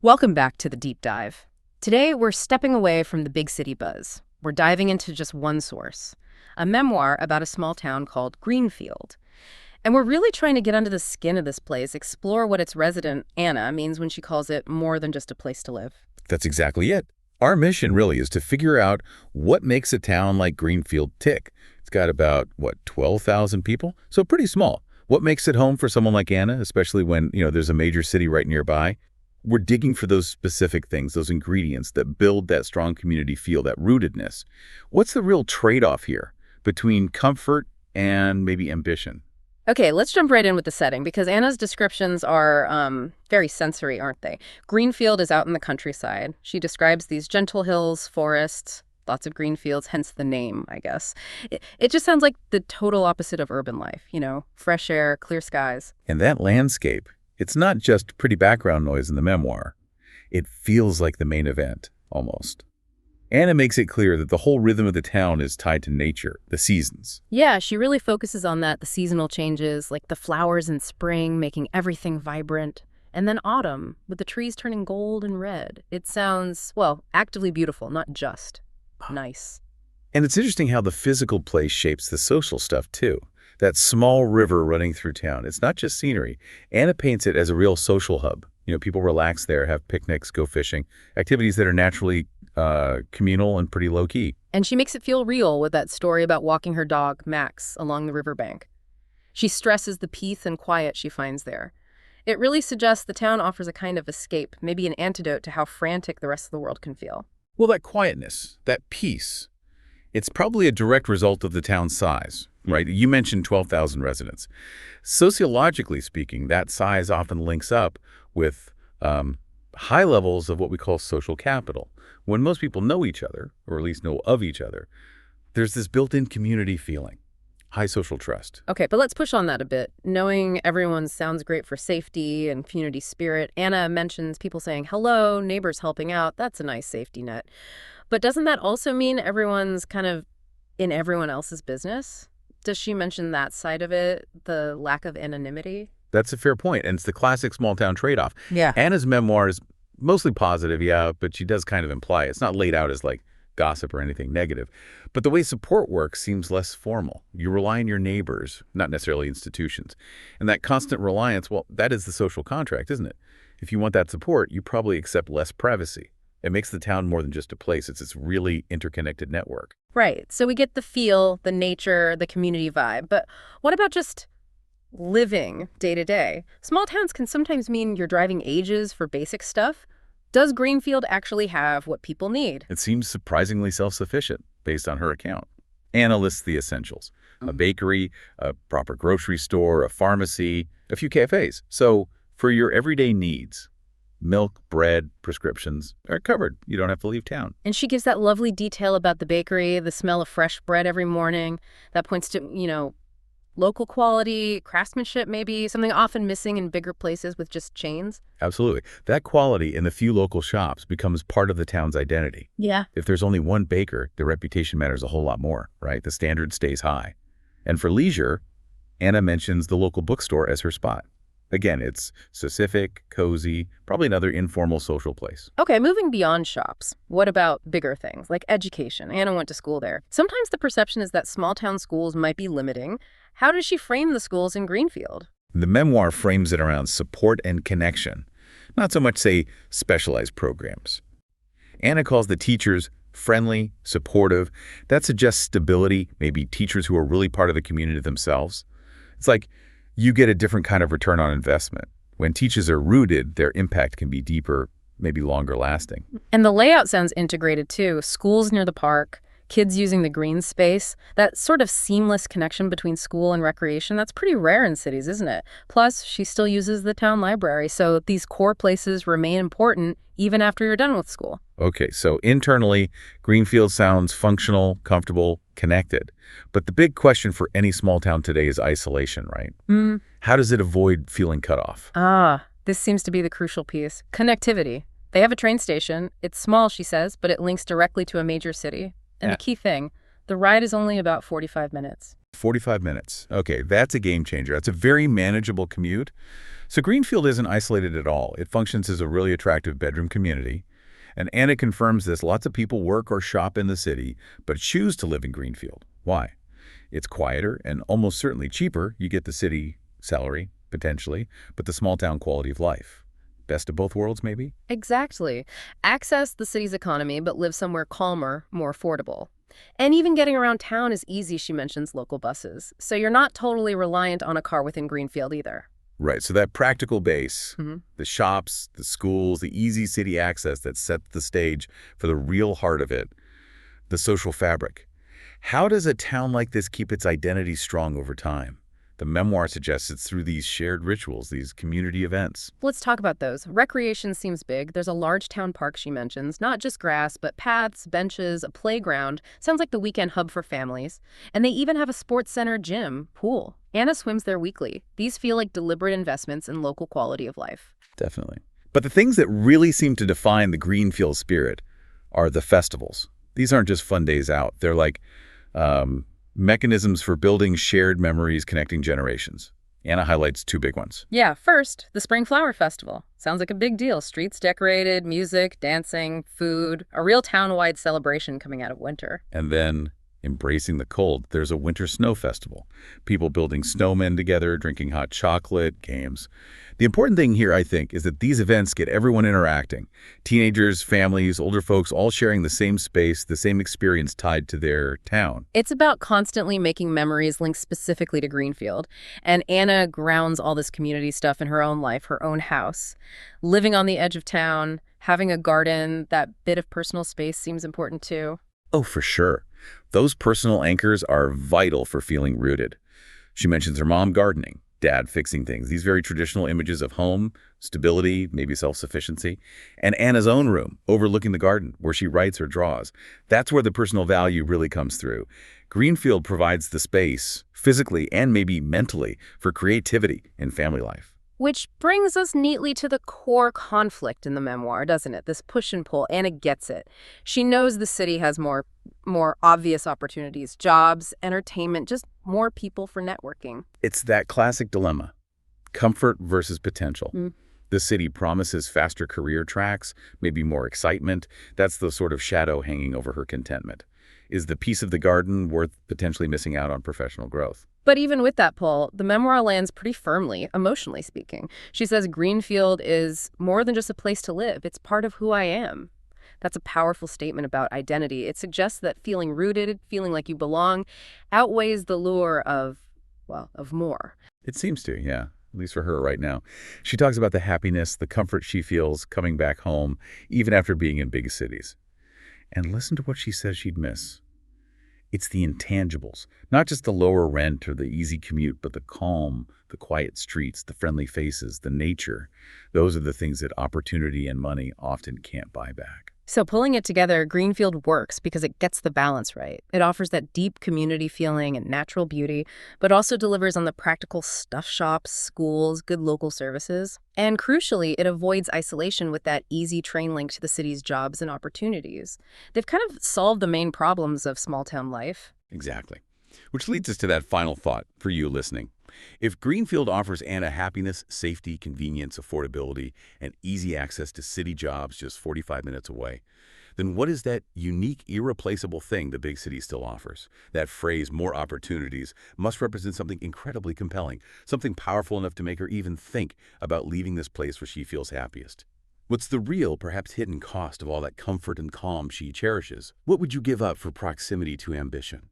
Welcome back to the Deep Dive. Today, we're stepping away from the big city buzz. We're diving into just one source, a memoir about a small town called Greenfield. And we're really trying to get under the skin of this place, explore what its resident, Anna, means when she calls it more than just a place to live. That's exactly it. Our mission really is to figure out what makes a town like Greenfield tick. It's got about, 12,000 people? So pretty small. What makes it home for someone like Anna, especially when, there's a major city right nearby? We're digging for those specific things, those ingredients that build that strong community feel, that rootedness. What's the real trade-off here between comfort and maybe ambition? Okay, let's jump right in with the setting, because Anna's descriptions are very sensory, aren't they? Greenfield is out in the countryside. She describes these gentle hills, forests, lots of green fields, hence the name, I guess. It just sounds like the total opposite of urban life, fresh air, clear skies. And that landscape, it's not just pretty background noise in the memoir. It feels like the main event, almost. Anna makes it clear that the whole rhythm of the town is tied to nature, the seasons. Yeah, she really focuses on that, the seasonal changes, like the flowers in spring making everything vibrant. And then autumn, with the trees turning gold and red. It sounds, actively beautiful, not just nice. And it's interesting how the physical place shapes the social stuff, too. That small river running through town, it's not just scenery. Anna paints it as a real social hub. People relax there, have picnics, go fishing, activities that are naturally communal and pretty low-key. And she makes it feel real with that story about walking her dog, Max, along the riverbank. She stresses the peace and quiet she finds there. It really suggests the town offers a kind of escape, maybe an antidote to how frantic the rest of the world can feel. Well, that quietness, that peace, it's probably a direct result of the town's size, right? You mentioned 12,000 residents. Sociologically speaking, that size often links up with high levels of what we call social capital. When most people know each other, or at least know of each other, there's this built-in community feeling, high social trust. Okay, but let's push on that a bit. Knowing everyone sounds great for safety and community spirit. Anna mentions people saying hello, neighbors helping out. That's a nice safety net. But doesn't that also mean everyone's kind of in everyone else's business? Does she mention that side of it, the lack of anonymity? That's a fair point, and it's the classic small-town trade-off. Yeah. Anna's memoir is mostly positive, yeah, but she does kind of imply it's not laid out as like gossip or anything negative. But the way support works seems less formal. You rely on your neighbors, not necessarily institutions. And that constant reliance, that is the social contract, isn't it? If you want that support, you probably accept less privacy. It makes the town more than just a place. It's this really interconnected network. Right. So we get the feel, the nature, the community vibe. But what about just living day to day? Small towns can sometimes mean you're driving ages for basic stuff. Does Greenfield actually have what people need? It seems surprisingly self-sufficient, based on her account. Anna lists the essentials: a bakery, a proper grocery store, a pharmacy, a few cafes. So for your everyday needs, milk, bread, prescriptions are covered. You don't have to leave town. And she gives that lovely detail about the bakery, the smell of fresh bread every morning. That points to, local quality, craftsmanship maybe, something often missing in bigger places with just chains. Absolutely. That quality in the few local shops becomes part of the town's identity. Yeah. If there's only one baker, the reputation matters a whole lot more, right? The standard stays high. And for leisure, Anna mentions the local bookstore as her spot. Again, it's specific, cozy, probably another informal social place. Okay, moving beyond shops, what about bigger things like education? Anna went to school there. Sometimes the perception is that small town schools might be limiting. How does she frame the schools in Greenfield? The memoir frames it around support and connection, not so much, say, specialized programs. Anna calls the teachers friendly, supportive. That suggests stability, maybe teachers who are really part of the community themselves. It's like you get a different kind of return on investment. When teachers are rooted, their impact can be deeper, maybe longer lasting. And the layout sounds integrated too. Schools near the park, kids using the green space. That sort of seamless connection between school and recreation, that's pretty rare in cities, isn't it? Plus, she still uses the town library, so these core places remain important even after you're done with school. Okay, so internally, Greenfield sounds functional, comfortable, connected. But the big question for any small town today is isolation, right? How does it avoid feeling cut off? This seems to be the crucial piece. Connectivity. They have a train station. It's small, she says, but it links directly to a major city. And the key thing, the ride is only about 45 minutes. 45 minutes. Okay, that's a game changer. That's a very manageable commute. So Greenfield isn't isolated at all. It functions as a really attractive bedroom community. And Anna confirms this. Lots of people work or shop in the city, but choose to live in Greenfield. Why? It's quieter and almost certainly cheaper. You get the city salary, potentially, but the small town quality of life. Best of both worlds, maybe? Exactly. Access the city's economy, but live somewhere calmer, more affordable. And even getting around town is easy, she mentions local buses. So you're not totally reliant on a car within Greenfield either. Right, so that practical base, Hmm. the shops, the schools, the easy city access that sets the stage for the real heart of it, the social fabric. How does a town like this keep its identity strong over time? The memoir suggests it's through these shared rituals, these community events. Let's talk about those. Recreation seems big. There's a large town park she mentions, not just grass, but paths, benches, a playground. Sounds like the weekend hub for families. And they even have a sports center, gym, pool. Anna swims there weekly. These feel like deliberate investments in local quality of life. Definitely. But the things that really seem to define the Greenfield spirit are the festivals. These aren't just fun days out. They're like mechanisms for building shared memories connecting generations. Anna highlights two big ones. Yeah, first, the Spring Flower Festival. Sounds like a big deal. Streets decorated, music, dancing, food, a real town-wide celebration coming out of winter. And then, embracing the cold, there's a winter snow festival. People building snowmen together, drinking hot chocolate, games. The important thing here, I think, is that these events get everyone interacting. Teenagers, families, older folks, all sharing the same space, the same experience tied to their town. It's about constantly making memories linked specifically to Greenfield. And Anna grounds all this community stuff in her own life, her own house. Living on the edge of town, having a garden, that bit of personal space seems important too. Oh, for sure. Those personal anchors are vital for feeling rooted. She mentions her mom gardening, dad fixing things, these very traditional images of home, stability, maybe self-sufficiency, and Anna's own room, overlooking the garden, where she writes or draws. That's where the personal value really comes through. Greenfield provides the space, physically and maybe mentally, for creativity in family life. Which brings us neatly to the core conflict in the memoir, doesn't it? This push and pull. Anna gets it. She knows the city has more obvious opportunities, jobs, entertainment, just more people for networking. It's that classic dilemma, comfort versus potential. Mm. The city promises faster career tracks, maybe more excitement. That's the sort of shadow hanging over her contentment. Is the piece of the garden worth potentially missing out on professional growth? But even with that pull, the memoir lands pretty firmly, emotionally speaking. She says Greenfield is more than just a place to live. It's part of who I am. That's a powerful statement about identity. It suggests that feeling rooted, feeling like you belong, outweighs the lure of, well, of more. It seems to, yeah, at least for her right now. She talks about the happiness, the comfort she feels coming back home, even after being in big cities. And listen to what she says she'd miss. It's the intangibles, not just the lower rent or the easy commute, but the calm, the quiet streets, the friendly faces, the nature. Those are the things that opportunity and money often can't buy back. So pulling it together, Greenfield works because it gets the balance right. It offers that deep community feeling and natural beauty, but also delivers on the practical stuff shops, schools, good local services. And crucially, it avoids isolation with that easy train link to the city's jobs and opportunities. They've kind of solved the main problems of small-town life. Exactly. Which leads us to that final thought for you listening. If Greenfield offers Anna happiness, safety, convenience, affordability, and easy access to city jobs just 45 minutes away, then what is that unique, irreplaceable thing the big city still offers? That phrase, more opportunities, must represent something incredibly compelling, something powerful enough to make her even think about leaving this place where she feels happiest. What's the real, perhaps hidden cost of all that comfort and calm she cherishes? What would you give up for proximity to ambition?